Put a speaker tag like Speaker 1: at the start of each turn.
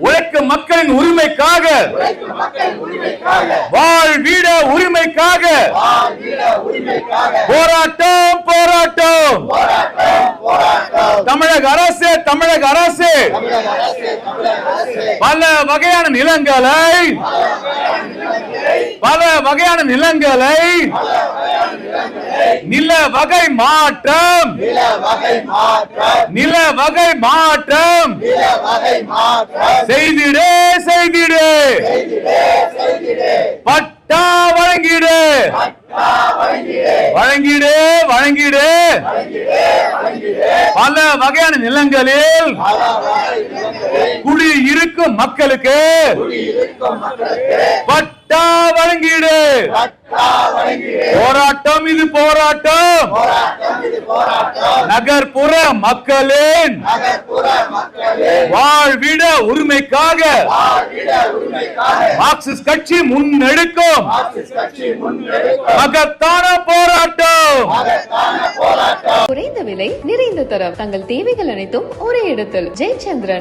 Speaker 1: உழைக்கும் மக்களின் உரிமைக்காக வாழ்விட உரிமைக்காக போராட்டம் போராட்டம். தமிழக அரசு தமிழக அரசு பல வகையான நிலங்களை நில வகை மாற்றம் செய்திடு பட்டா வழங்கிடு பல வகையான நிலங்களில் குடியிருக்கும் மக்களுக்கு பட்டா வழங்கிடு. போராட்டம் இது போராட்டம். நகர்ப்புற மக்களின் வாழ்விட உரிமைக்காக மார்க்சிஸ்ட் கட்சி முன்னெடுக்கும் மகத்தான போராட்டம்.
Speaker 2: குறைந்த விலை நிறைந்த தரம், தங்கள் தேவைகள் அனைத்தும் ஒரே இடத்தில். ஜெயச்சந்திரன்.